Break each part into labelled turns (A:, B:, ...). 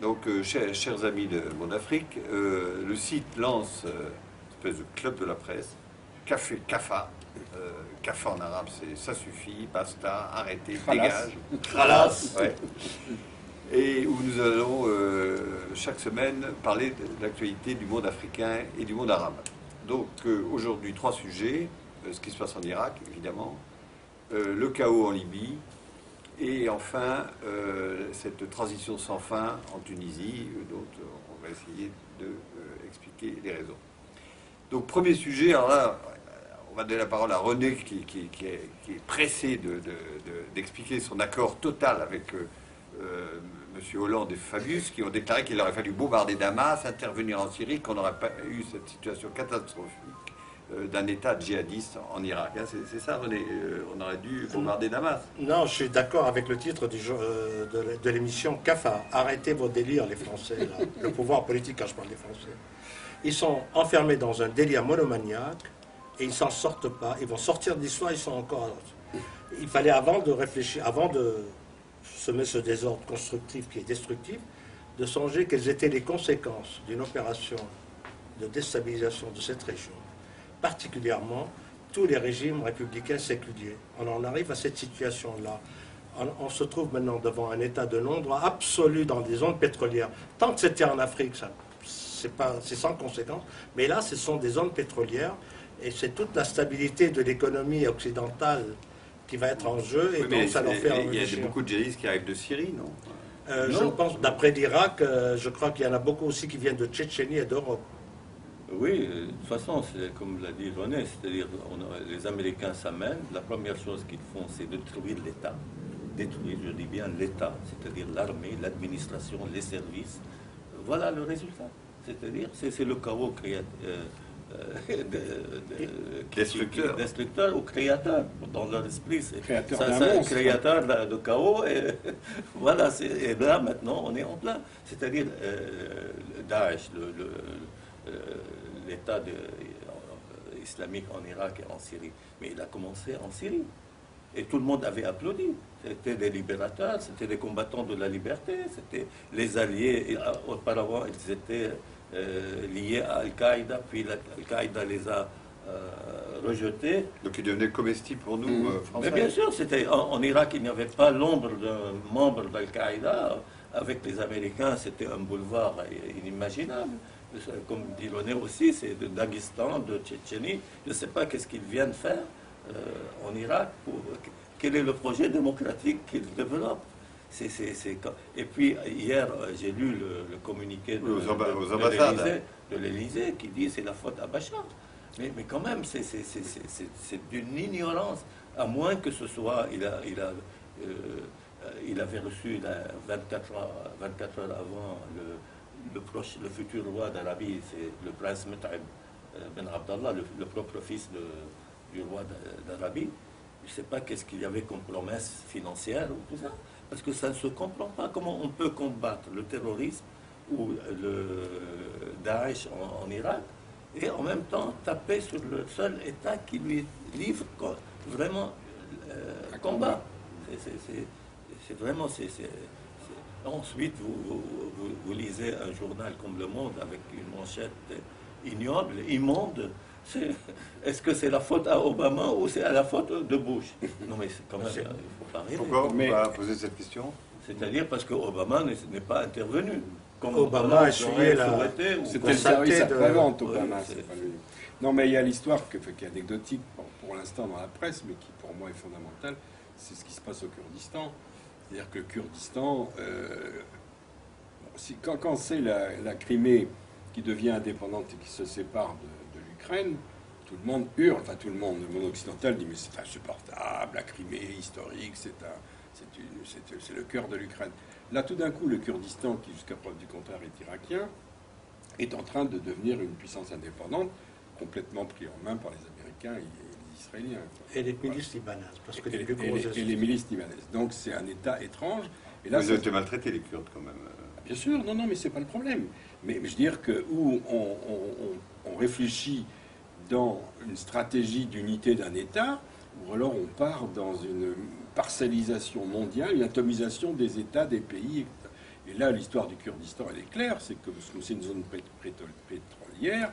A: Donc, chers amis de Monde Afrique, le site lance une espèce de club de la presse, Café Kafa. Kafa en arabe, c'est ça suffit, basta, arrêtez,
B: Khalas.
A: dégage. Khalas. Ouais. Et où nous allons chaque semaine parler de l'actualité du monde africain et du monde arabe. Donc aujourd'hui, 3 sujets. Ce qui se passe en Irak, évidemment, le chaos en Libye, et enfin cette transition sans fin en Tunisie, dont on va essayer d'expliquer les raisons. Donc premier sujet, alors là, on va donner la parole à René qui est pressé d'expliquer son accord total avec M. Hollande et Fabius, qui ont déclaré qu'il aurait fallu bombarder Damas, intervenir en Syrie, qu'on n'aurait pas eu cette situation catastrophique d'un État djihadiste en Irak. Hein, c'est ça, René, on aurait dû bombarder Damas.
C: Non, je suis d'accord avec le titre de l'émission CAFA. Arrêtez vos délires, les Français. Là. Le pouvoir politique, quand je parle des Français. Ils sont enfermés dans un délire monomaniaque et ils s'en sortent pas. Ils vont sortir de l'histoire, ils sont encore... Il fallait, avant de réfléchir, avant de semer ce désordre constructif qui est destructif, de songer quelles étaient les conséquences d'une opération de déstabilisation de cette région, particulièrement tous les régimes républicains séculiers. On en arrive à cette situation-là. On se trouve maintenant devant un état de non-droit absolu dans des zones pétrolières. Tant que c'était en Afrique, c'est sans conséquence. Mais là, ce sont des zones pétrolières et c'est toute la stabilité de l'économie occidentale qui va être en jeu. Et
A: oui,
C: donc, ça leur fait
A: il y a beaucoup de djihadistes qui arrivent de Syrie, non?
C: Je pense, d'après l'Irak, je crois qu'il y en a beaucoup aussi qui viennent de Tchétchénie et d'Europe.
D: Oui, de toute façon, c'est comme l'a dit René, c'est-à-dire les Américains s'amènent, la première chose qu'ils font, c'est détruire l'État. Détruire, je dis bien l'État, c'est-à-dire l'armée, l'administration, les services. Voilà le résultat. C'est-à-dire, c'est le chaos destructeur ou créateur. Dans leur esprit, c'est un créateur de chaos. Et voilà, et là, maintenant, on est en plein. C'est-à-dire, Daesh, l'État islamique en Irak et en Syrie. Mais il a commencé en Syrie. Et tout le monde avait applaudi. C'était des libérateurs, c'était des combattants de la liberté, c'était les alliés. Et auparavant, ils étaient liés à Al-Qaïda, puis Al-Qaïda les a rejetés.
A: Donc ils devenaient comestibles pour nous, Français.
D: Mais bien sûr, en Irak, il n'y avait pas l'ombre d'un membre d'Al-Qaïda. Avec les Américains, c'était un boulevard inimaginable. Comme dit René aussi, c'est de Daghestan, de Tchétchénie. Je ne sais pas qu'est-ce qu'ils viennent faire en Irak. Quel est le projet démocratique qu'ils développent. Et puis, hier, j'ai lu le communiqué de l'Élysée qui dit c'est la faute à Bachar. Mais quand même, c'est d'une ignorance, à moins que ce soit... il avait reçu 24 heures avant le futur roi d'Arabie, c'est le prince Mut'ab Ben Abdallah, le propre fils du roi d'Arabie. Je ne sais pas qu'est-ce qu'il y avait comme promesse financière ou tout ça, parce que ça ne se comprend pas comment on peut combattre le terrorisme ou le Daesh en Irak et en même temps taper sur le seul État qui lui livre vraiment un combat. C'est vraiment... Ensuite, vous lisez un journal comme Le Monde avec une manchette ignoble, immonde. Est-ce que c'est la faute à Obama ou c'est à la faute de Bush? Non, mais quand même, il ne faut pas rêver.
A: Pourquoi on va poser cette question?
D: C'est-à-dire parce que Obama n'est pas intervenu.
C: Comme Obama a essuyé la...
B: C'était le service après-vente, Obama. Pas lui. Non, mais il y a l'histoire qui est anecdotique pour l'instant dans la presse, mais qui pour moi est fondamentale. C'est ce qui se passe au Kurdistan. C'est-à-dire que le Kurdistan, quand c'est la Crimée qui devient indépendante et qui se sépare de l'Ukraine, tout le monde hurle, enfin tout le monde occidental dit mais c'est insupportable, la Crimée historique, c'est le cœur de l'Ukraine. Là tout d'un coup le Kurdistan, qui jusqu'à preuve du contraire est irakien, est en train de devenir une puissance indépendante, complètement pris en main par les Américains et les Israéliens.
C: Et les milices libanaises, parce que
B: et les milices libanaises. Donc c'est un État étrange. Et là,
A: vous avez été maltraités les Kurdes quand même.
B: Bien sûr, non, mais c'est pas le problème. Mais je veux dire que où on réfléchit dans une stratégie d'unité d'un État, ou alors on part dans une parcellisation mondiale, une atomisation des États, des pays. Et là, l'histoire du Kurdistan, elle est claire, c'est que comme c'est une zone pétrolière,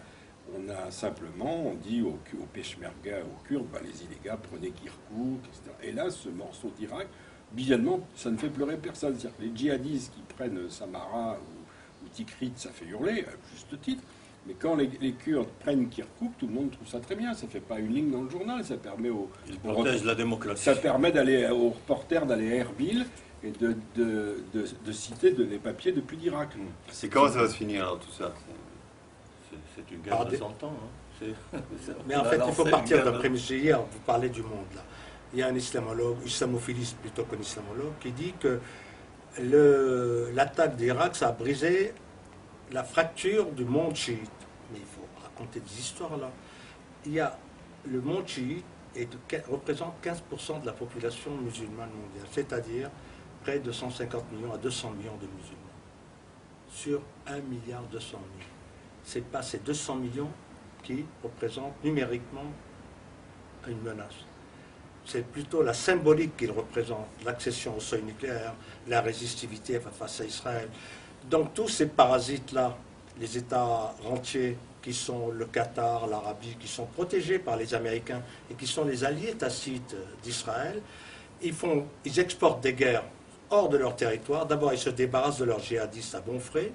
B: on dit aux Peshmerga, aux Kurdes, les illégaux, prenez Kirkouk, etc. Et là, ce morceau d'Irak, bizarrement, ça ne fait pleurer personne. C'est-à-dire que les djihadistes qui prennent Samara ou Tikrit, ça fait hurler, à juste titre. Mais quand les Kurdes prennent Kirkouk, tout le monde trouve ça très bien. Ça ne fait pas une ligne dans le journal, ça permet
D: Ils protègent la démocratie.
B: Ça permet aux reporters d'aller à Erbil et de citer les papiers depuis l'Irak.
A: C'est comment ça va se finir alors tout ça?
D: C'est une guerre de 100 ans.
C: Mais en fait, il faut partir d'un prémisse. Hier, vous parlez du monde là. Il y a un islamophiliste plutôt qu'un islamologue, qui dit que l'attaque d'Irak, ça a brisé la fracture du monde chiite. Mais il faut raconter des histoires là. Le monde chiite représente 15% de la population musulmane mondiale, c'est-à-dire près de 150 millions à 200 millions de musulmans. Sur 1,2 milliard. C'est pas ces 200 millions qui représentent numériquement une menace. C'est plutôt la symbolique qu'ils représentent, l'accession au seuil nucléaire, la résistivité face à Israël. Donc tous ces parasites-là, les États rentiers qui sont le Qatar, l'Arabie, qui sont protégés par les Américains et qui sont les alliés tacites d'Israël, ils exportent des guerres hors de leur territoire. D'abord, ils se débarrassent de leurs djihadistes à bon frais,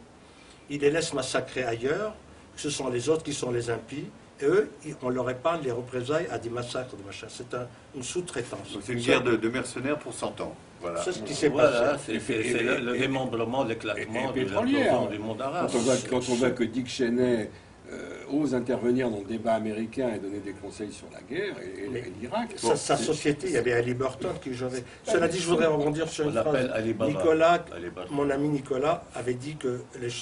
C: ils les laissent massacrer ailleurs, ce sont les autres qui sont les impies, et eux, on leur épargne les représailles à des massacres de machin. C'est une sous-traitance.
A: C'est une guerre de mercenaires pour 100 ans. Voilà.
C: C'est ce qui s'est passé.
D: C'est le démembrement, l'éclatement du monde arabe.
B: Quand on voit que Dick Cheney ose intervenir dans le débat américain et donner des conseils sur la guerre et l'Irak.
C: Sa société, il y avait Ali Burton qui jouait. Cela dit, je voudrais rebondir sur une phrase. Nicolas, mon ami Nicolas, avait dit que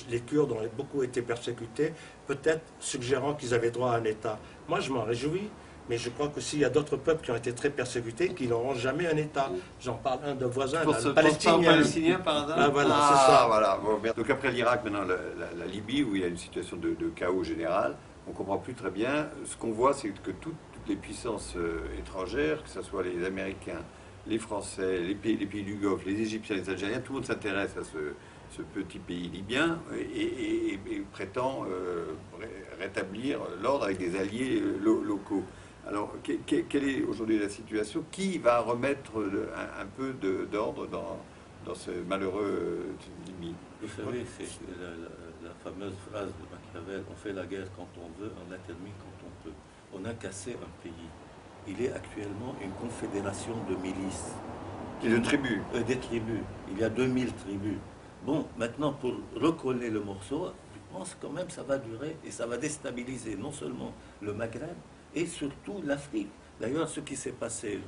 C: les Kurdes ont beaucoup été persécutés, peut-être suggérant qu'ils avaient droit à un État. Moi, je m'en réjouis. Mais je crois que s'il y a d'autres peuples qui ont été très persécutés, qui n'auront jamais un État. J'en parle un de voisin, le
A: palestinien par hasard.
C: Ah, voilà, c'est ça.
A: Voilà. Bon, donc après l'Irak, maintenant la Libye, où il y a une situation de chaos général, on ne comprend plus très bien. Ce qu'on voit, c'est que toutes les puissances étrangères, que ce soit les Américains, les Français, les pays du Golfe, les Égyptiens, les Algériens, tout le monde s'intéresse à ce petit pays libyen et prétend rétablir l'ordre avec des alliés locaux. Alors, quelle est aujourd'hui la situation? Qui va remettre un peu d'ordre dans ce malheureux Libye?
D: Vous savez, c'est la fameuse phrase de Machiavel, on fait la guerre quand on veut, on la termine quand on peut. On a cassé un pays. Il est actuellement une confédération de milices.
A: Et de tribus.
D: Des tribus. Il y a 2000 tribus. Bon, maintenant, pour recoller le morceau, je pense quand même que ça va durer et ça va déstabiliser non seulement le Maghreb, et surtout l'Afrique. D'ailleurs, ce qui s'est passé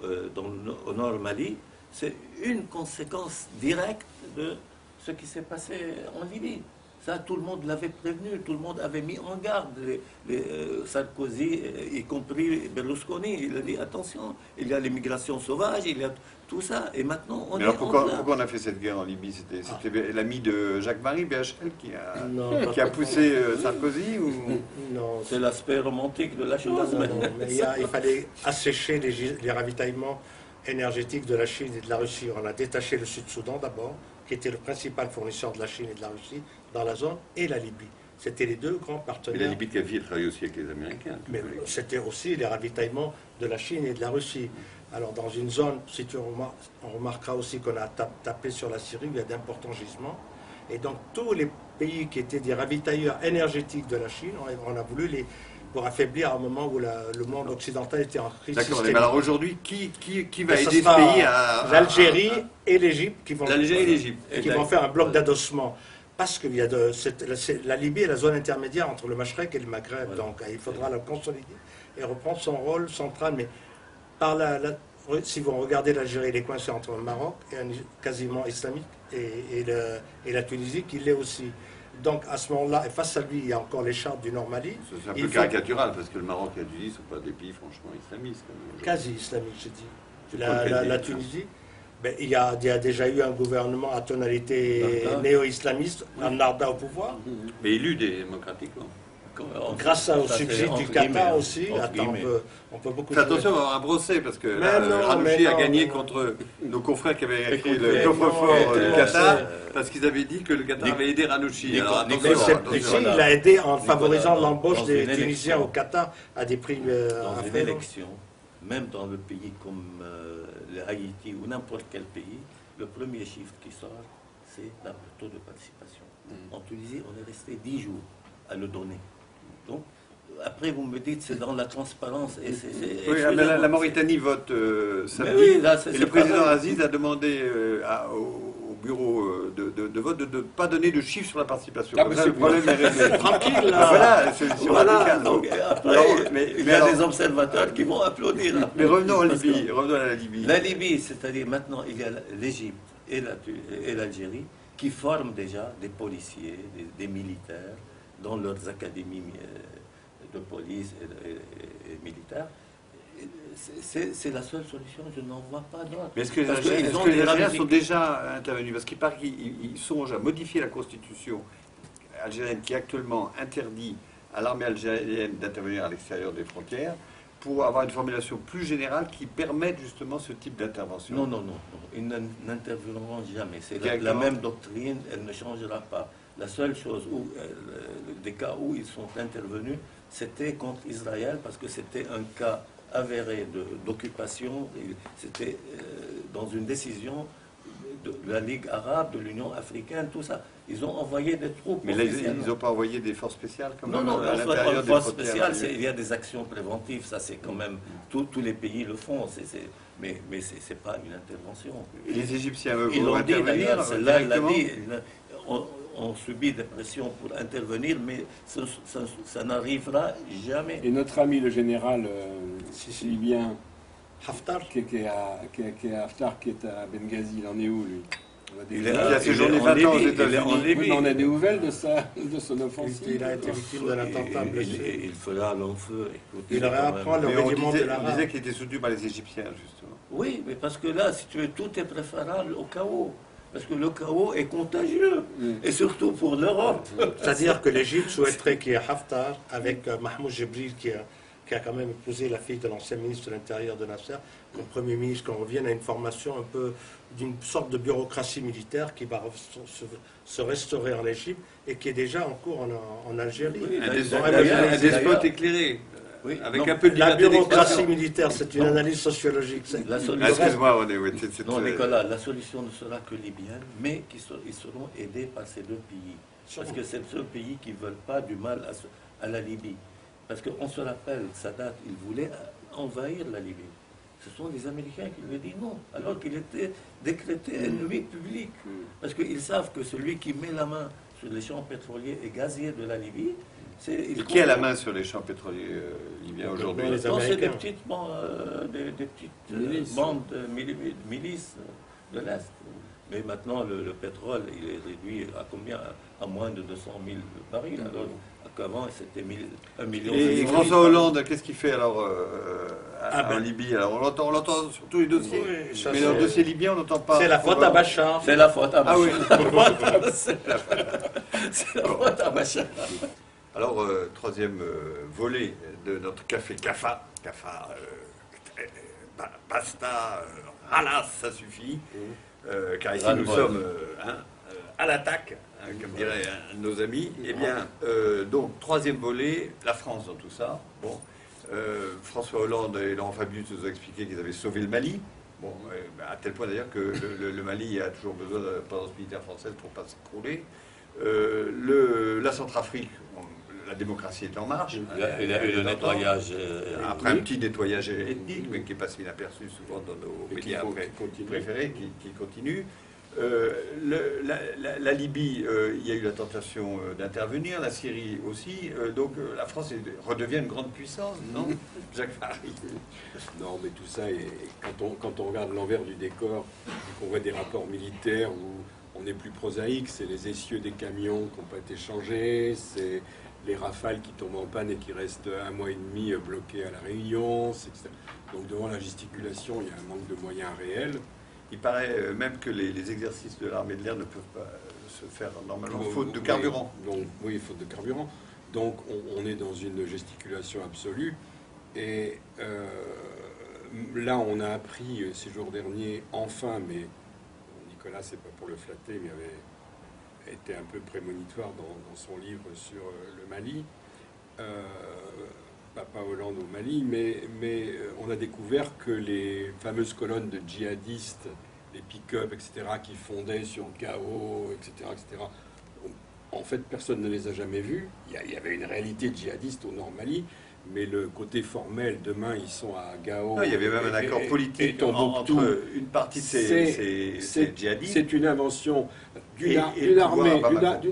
D: au nord Mali, c'est une conséquence directe de ce qui s'est passé en Libye. Ça, tout le monde l'avait prévenu, tout le monde avait mis en garde. Sarkozy, y compris Berlusconi, il a dit attention, il y a l'immigration sauvage, il y a tout ça. Et maintenant, on est
A: alors pourquoi on a fait cette guerre en Libye? C'était l'ami de Jacques-Marie BHL qui a poussé Sarkozy ou...
C: Non,
D: c'est l'aspect romantique de la chose.
C: Mais il fallait assécher les ravitaillements énergétiques de la Chine et de la Russie. On a détaché le Sud-Soudan d'abord, qui était le principal fournisseur de la Chine et de la Russie dans la zone, et la Libye. C'était les deux grands partenaires.
A: Mais la Libye de Kadhafi travaillait aussi avec les Américains.
C: Mais c'était aussi les ravitaillements de la Chine et de la Russie. Alors dans une zone, si on remarquera aussi qu'on a tapé sur la Syrie, où il y a d'importants gisements. Et donc tous les pays qui étaient des ravitailleurs énergétiques de la Chine, on a voulu pour affaiblir à un moment où le monde occidental était en crise.
A: D'accord, mais alors aujourd'hui, qui va aider ce pays à...
C: L'Algérie et l'Égypte qui vont faire un bloc d'adossement. Parce que la Libye est la zone intermédiaire entre le Machrek et le Maghreb. Voilà. Donc il faudra la consolider et reprendre son rôle central. Mais si vous regardez l'Algérie, il est coincé entre le Maroc, et quasiment islamique, et la Tunisie, qui l'est aussi. Donc à ce moment-là, et face à lui, il y a encore les chartes du Nord Mali.
A: C'est un peu caricatural, parce que le Maroc et la Tunisie ne sont pas des pays franchement islamistes.
C: Quasi islamiques, je dis. La Tunisie, ben, il y a déjà eu un gouvernement à tonalité néo-islamiste, un Narda au pouvoir.
A: Mais élu démocratiquement.
C: Grâce au
D: ça,
C: subside
D: c'est
C: du
D: entre
C: Qatar
D: guillemets,
C: aussi,
D: entre
C: attends,
D: guillemets.
C: on peut beaucoup
A: Fais attention, on va avoir un procès, parce que là, Ranouchi a gagné contre nos confrères qui avaient écrit le
C: mais
A: coffre-fort
C: non,
A: du Qatar,
D: c'est-
A: parce qu'ils avaient dit que le Qatar avait aidé Ranouchi. Alors
C: Mais
D: Nicolas,
A: attention,
C: ici,
A: attention.
C: il a aidé en
D: Nicolas,
C: favorisant
D: dans
C: l'embauche des
D: une
C: Tunisiens
D: élection.
C: au Qatar à des prix
D: Dans une
C: affreux.
D: élection, même dans le pays comme le Haïti ou n'importe quel pays, le premier chiffre qui sort, c'est le taux de participation. En Tunisie, on est resté 10 jours à le donner. Donc, après, vous me dites, c'est dans la transparence. Et
A: Oui, mais la Mauritanie vote samedi,
D: oui, là,
A: et
D: c'est
A: le président
D: pareil.
A: Aziz a demandé au bureau de vote de ne pas donner de chiffres sur la participation.
B: Ah,
A: Comme
B: mais
A: ça,
B: c'est
A: le problème est réglé.
C: Tranquille,
A: Ah,
C: là.
A: voilà, c'est
C: Voilà.
A: radical.
D: Donc, après,
A: Alors, mais
D: il y a
A: alors-
D: des observateurs qui vont applaudir. après.
A: Mais revenons en
D: Parce que
A: Libye, revenons à la Libye.
D: La Libye, c'est-à-dire maintenant, il y a l'Égypte et l'Algérie qui forment déjà des policiers, des militaires dans leurs académies de police et militaires. C'est la seule solution, je n'en vois pas d'autre.
A: Mais est-ce que les
D: Parce
A: Algériens,
D: qu'ils
A: est-ce
D: ont
A: que les
D: des
A: Algériens
D: ramifications.
A: sont déjà intervenus? Parce qu'il paraît qu'ils songent à modifier la constitution algérienne qui actuellement interdit à l'armée algérienne d'intervenir à l'extérieur des frontières pour avoir une formulation plus générale qui permette justement ce type d'intervention.
D: Non, non, non, non. Ils n'interviendront jamais. C'est la
A: Directement.
D: même doctrine, elle ne changera pas. La seule chose, des cas où ils sont intervenus, c'était contre Israël, parce que c'était un cas avéré d'occupation. C'était dans une décision de la Ligue arabe, de l'Union africaine, tout ça. Ils ont envoyé des troupes.
A: Mais là,
D: officiellement.
A: ils n'ont pas envoyé des forces spéciales quand
D: Non,
A: même
D: non,
A: à
D: en
A: l'intérieur des
D: force
A: frontières
D: spéciale,
A: algériennes?
D: il y a des actions préventives, ça c'est quand même, tous les pays le font, mais c'est pas une intervention.
A: Et les Égyptiens, eux,
D: Ils
A: vont
D: l'ont dit
A: intervenir
D: d'ailleurs, celle-là, elle l'a
A: directement?
D: dit, on subit des pressions pour intervenir, mais ça n'arrivera jamais.
B: Et notre ami le général libyen,
C: Haftar.
B: qui est à Haftar, qui est à Benghazi, il en est où lui? On a des
D: Il est,
B: nouvelles.
A: Il a séjourné
D: en
A: 20 ans aux
D: Libye, il est
A: États-Unis.
D: en
B: Oui,
D: Libye.
B: mais on a des nouvelles de son offensive.
C: Il a été victime d'un attentat blessé.
D: Il fera long feu. Écoute,
C: Il
D: c'est
C: aurait
D: quand
C: à
D: même-
C: prendre le
A: Mais on
C: régiment de
A: disait,
C: la
A: on disait qu'il était soutenu par les Égyptiens, justement.
D: Oui, mais parce que là, si tu veux, tout est préférable au chaos. Parce que le chaos est contagieux. Et surtout pour l'Europe.
C: C'est-à-dire que l'Égypte souhaiterait qu'il y ait Haftar avec Mahmoud Jibril qui a quand même épousé la fille de l'ancien ministre de l'Intérieur de Nasser, comme Premier ministre, qu'on revienne à une formation un peu d'une sorte de bureaucratie militaire qui va se restaurer en Égypte et qui est déjà en cours en Algérie.
D: Oui,
A: Un
D: d'ailleurs,
A: despote éclairé,
D: Oui,
A: avec
D: non,
A: un peu de
C: La
A: liberté
C: bureaucratie
A: d'expression.
C: militaire, c'est une
D: Non.
C: analyse sociologique.
D: La
A: Ah,
D: solution,
A: excuse-moi, René, oui, c'est
D: non,
A: très-
D: Nicolas, la solution ne sera que libyenne, mais ils seront aidés par ces deux pays. Parce que c'est ce pays qui ne veulent pas du mal à la Libye. Parce qu'on se rappelle, Sadat, il voulait envahir la Libye. Ce sont les Américains qui lui ont dit non, alors qu'il était décrété ennemi public. Parce qu'ils savent que celui qui met la main sur les champs pétroliers et gaziers de la Libye, c'est...
A: Et qui a la main sur les champs pétroliers libyens aujourd'hui?
C: Les
D: Non, c'est des
C: Américains.
D: petites, des petites
B: Milices.
D: bandes de milices de l'Est. Mais maintenant, le pétrole, il est réduit à combien? À moins de 200 000 barils. Alors qu'avant, c'était 1 million.
A: Et
D: de
A: François Hollande, qu'est-ce qu'il fait alors
C: ben.
A: en Libye? Alors on l'entend sur tous les dossiers,
C: Oui, ça,
A: mais dans le
C: c'est-
A: dossier libyen, on n'entend pas.
C: C'est la faute à Bachar.
D: C'est la faute à
A: Ah oui.
D: Bachar. C'est la faute à Bachar.
A: Alors, troisième volet de notre café Cafa, basta, halas, ça suffit, car ici nous
D: Ras-le-bol.
A: sommes à l'attaque, comme diraient nos amis. Eh bien, donc, troisième volet, la France dans tout ça. Bon, François Hollande et Laurent Fabius nous ont expliqué qu'ils avaient sauvé le Mali. Bon, à tel point d'ailleurs que le Mali a toujours besoin de la présence militaire française pour ne pas s'écrouler. La Centrafrique, la démocratie est en marche.
D: Il y a eu le nettoyage.
A: Après un petit nettoyage ethnique, mais qui est passé inaperçu souvent dans nos
B: Et qui
A: médias
B: continue.
A: préférés, qui continue. La Libye, il y a eu la tentation d'intervenir, la Syrie aussi. Donc la France redevient une grande puissance, non, Jacques Farid?
B: Non, mais tout ça, quand on regarde l'envers du décor, qu'on voit des rapports militaires où on est plus prosaïque, c'est les essieux des camions qui n'ont pas été changés, c'est les rafales qui tombent en panne et qui restent 1 mois et demi bloqués à la Réunion. Donc devant la gesticulation, il y a un manque de moyens réels.
A: Il paraît même que les exercices de l'armée de l'air ne peuvent pas se faire normalement,
B: Donc,
A: faute de
B: oui,
A: carburant.
B: Donc oui, faute de carburant. Donc on est dans une gesticulation absolue. Et là, on a appris ces jours derniers, enfin, mais Nicolas, c'est pas pour le flatter, mais avait été un peu prémonitoire dans son livre sur le Mali, pas Hollande au Mali, mais on a découvert que les fameuses colonnes de djihadistes, les pick-up, etc., qui fondaient sur Gao, etc., etc., en fait, personne ne les a jamais vus. Il y avait une réalité djihadiste au Nord Mali, mais le côté formel, demain, ils sont à Gao.
A: Non, il y avait même un accord politique entre une partie de ces djihadistes.
B: C'est une invention d'une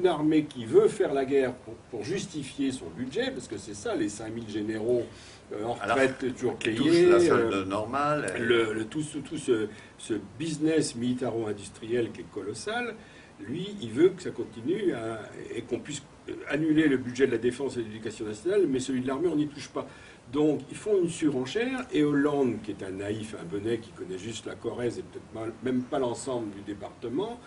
B: armée qui veut faire la guerre pour justifier son budget, parce que c'est ça, les 5000 généraux en retraite toujours payés.
A: La solde normale.
B: Tout ce business militaro-industriel qui est colossal, lui, il veut que ça continue et qu'on puisse annuler le budget de la défense et de l'éducation nationale, mais celui de l'armée, on n'y touche pas. Donc, ils font une surenchère, et Hollande, qui est un naïf, un benet, qui connaît juste la Corrèze et peut-être même pas l'ensemble du département,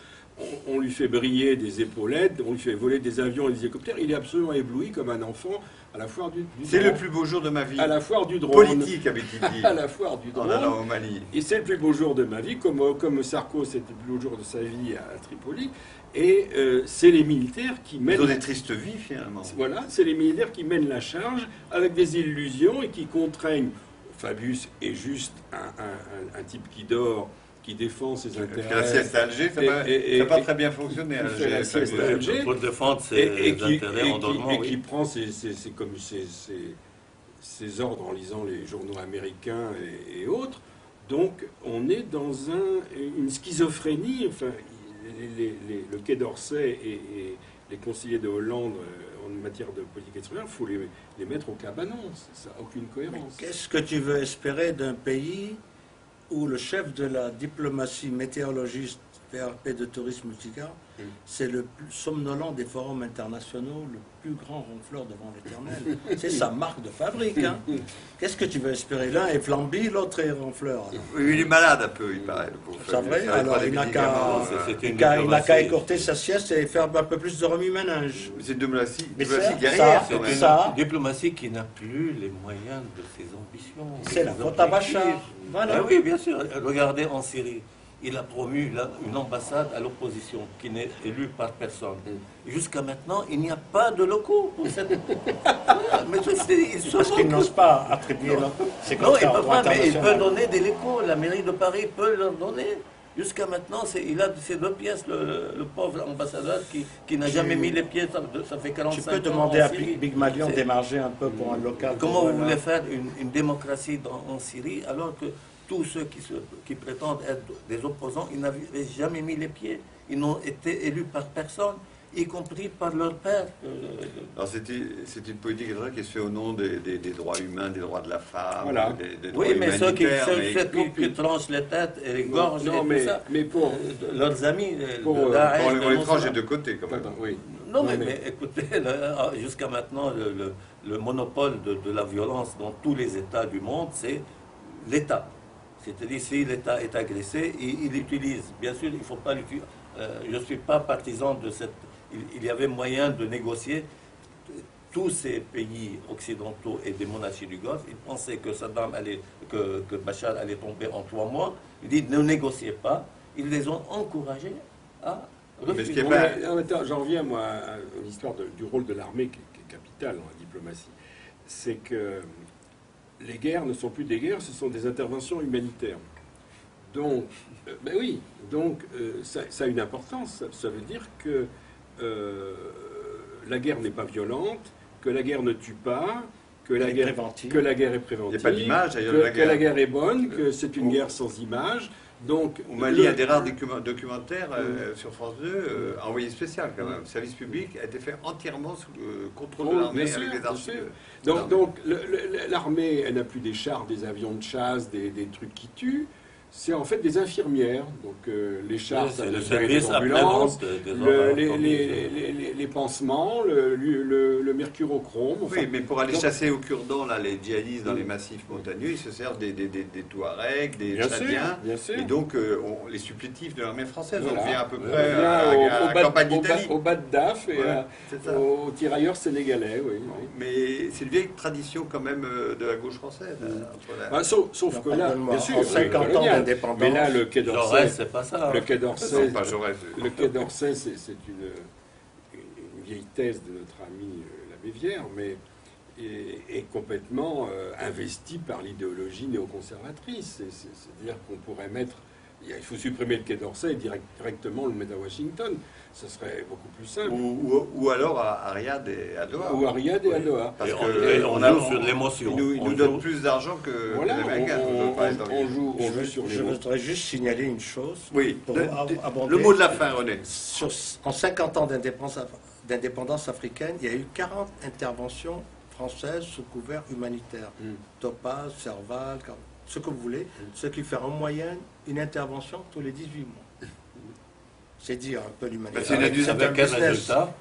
B: on lui fait briller des épaulettes, on lui fait voler des avions et des hélicoptères. Il est absolument ébloui comme un enfant à la foire du
A: C'est le plus beau jour de ma vie.
B: À la foire du drone.
A: Politique, avait-il dit.
B: À la foire du drone.
A: En allant au Mali.
B: Et c'est le plus beau jour de ma vie, comme Sarko, c'était le plus beau jour de sa vie à Tripoli. Et c'est les militaires qui mènent...
A: Ils ont des tristes vies, finalement.
B: Voilà, c'est les militaires qui mènent la charge avec des illusions et qui contraignent. Fabius est juste un type qui dort, qui défend ses intérêts.
A: Parce que la sieste à Alger, ça n'a pas très bien fonctionné à Alger.
B: La sieste à Alger.
D: Pour défendre ses intérêts en dormant.
B: Et qui prend ses ordres en lisant les journaux américains et autres. Donc on est dans une schizophrénie. Enfin, le Quai d'Orsay et les conseillers de Hollande en matière de politique étrangère, il faut les mettre au cabanon. Ça n'a aucune cohérence.
C: Qu'est-ce que tu veux espérer d'un pays où le chef de la diplomatie météorologiste VRP de tourisme multicar, c'est le plus somnolent des forums internationaux, le plus grand ronfleur devant l'éternel. C'est sa marque de fabrique. Hein. Qu'est-ce que tu veux espérer? L'un est flambi, l'autre est ronfleur.
A: Oui, il est malade un peu, il paraît.
C: C'est vrai. Alors il n'a qu'à écourter sa sieste et faire un peu plus de remue-ménage.
A: C'est une diplomatie
C: guerrière.
D: C'est une diplomatie qui n'a plus les moyens de ses ambitions.
C: C'est la faute à Bachar.
D: Voilà. Oui, bien sûr. Regardez en Syrie. Il a promu une ambassade à l'opposition qui n'est élue par personne. Jusqu'à maintenant, il n'y a pas de locaux pour cette... Mais
C: parce qu'il n'ose pas attribuer ses
D: non, il peut pas, mais il peut donner des locaux. La mairie de Paris peut leur donner. Jusqu'à maintenant, il a ces 2 pièces, le pauvre ambassadeur qui n'a jamais mis les pieds, ça fait 45 ans.
C: Tu peux demander à Big Malion d'émarger un peu pour un local.
D: Comment vous voulez faire une démocratie en Syrie alors que tous ceux qui prétendent être des opposants, ils n'avaient jamais mis les pieds. Ils n'ont été élus par personne, y compris par leur père.
A: Alors c'est une politique qui se fait au nom des droits humains, des droits de la femme,
B: voilà.
A: des droits
D: oui, mais ceux qui
A: mais...
D: tranchent les têtes et les gorges
B: mais pour
D: leurs amis,
A: on les tranche des 2 côtés quand même.
B: Oui.
D: Non, mais écoutez, jusqu'à maintenant, le monopole de la violence dans tous les États du monde, c'est l'État. C'est-à-dire, si l'État est agressé, il l'utilise. Bien sûr, il ne faut pas l'utiliser. Je ne suis pas partisan de cette... Il y avait moyen de négocier. Tous ces pays occidentaux et des monarchies du Golfe, ils pensaient que que Bachar allait tomber en 3 mois. Ils disent ne négociez pas. Ils les ont encouragés à refuser.
B: J'en reviens, moi, à l'histoire du rôle de l'armée qui est capital dans la diplomatie. C'est que les guerres ne sont plus des guerres, ce sont des interventions humanitaires. Donc, ça a une importance. Ça veut dire que la guerre n'est pas violente, que la guerre ne tue pas, que la guerre est préventive,
A: il n'y a pas d'image,
B: que la guerre est bonne, que c'est une guerre sans image. Donc,
A: au Mali, il y a des rares documentaires sur France 2, envoyé spécial quand même. Le service public a été fait entièrement sous le contrôle de l'armée avec des archives.
B: Donc l'armée, elle n'a plus des chars, des avions de chasse, des trucs qui tuent. C'est en fait des infirmières, donc les chars,
D: C'est le
B: ça veut dire
D: service
B: les ambulances,
D: après-vente des organes.
B: les pansements, le mercurochrome. Enfin,
A: Oui, mais pour aller
B: donc-
A: chasser au cure-dent, là, les djihadistes dans les massifs montagneux, ils se servent des Touaregs, des
B: Bien sûr,
A: Tchadiens.
B: bien sûr.
A: Et donc, les supplétifs de l'armée française,
B: Voilà.
A: on revient à peu
B: On
A: près
B: revient
A: à la campagne d'Italie.
B: au bas de DAF et
A: Ouais, c'est ça.
B: aux tirailleurs sénégalais, oui. oui.
A: Mais c'est une vieille tradition quand même de la gauche française. Entre la-
B: Ah, sauf que là, bien sûr,
C: en 50 ans
B: colonial.
C: d'indépendance.
B: Mais là, le Quai
D: Jaurès,
B: d'Orsay,
D: c'est pas ça.
B: le Quai
A: Non,
B: d'Orsay,
A: pas Jaurès.
B: le Quai d'Orsay, c'est une vieille thèse de notre ami l'abbé Vière, mais est complètement investi par l'idéologie néoconservatrice. C'est-à-dire qu'on pourrait mettre, il faut supprimer le Quai d'Orsay et directement le mettre à Washington. Ça serait beaucoup plus simple.
A: Ou alors à Riyad et à Doha.
B: Ou à Riyad et à
A: Oui.
B: Doha.
A: Parce
D: Et
A: que
D: on
A: nous,
D: joue sur l'émotion.
A: Ils
D: On
A: nous
D: joue-
A: donnent plus d'argent que
B: Voilà,
A: les Américains.
B: on joue sur les
C: Je
B: mots.
C: voudrais juste signaler une chose.
A: Oui,
C: Pour abonder-
A: le mot de la fin, René.
C: En 50 ans d'indépendance africaine, il y a eu 40 interventions françaises sous couvert humanitaire. Topaz, Serval, ce que vous voulez, ce qui fait en moyenne une intervention tous les 18 mois. C'est dire un peu l'humanitaire.
A: c'est une industrie.
C: un
D: Avec quel
C: business.
D: résultat?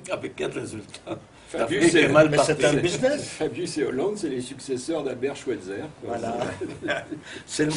D: Avec quel résultat?
B: Fabius
D: L'Afrique est
B: et-
D: mal
C: Mais
D: partie.
C: c'est un business.
B: Fabius et Hollande, c'est les successeurs d'Albert Schweitzer.
C: Voilà. C'est le-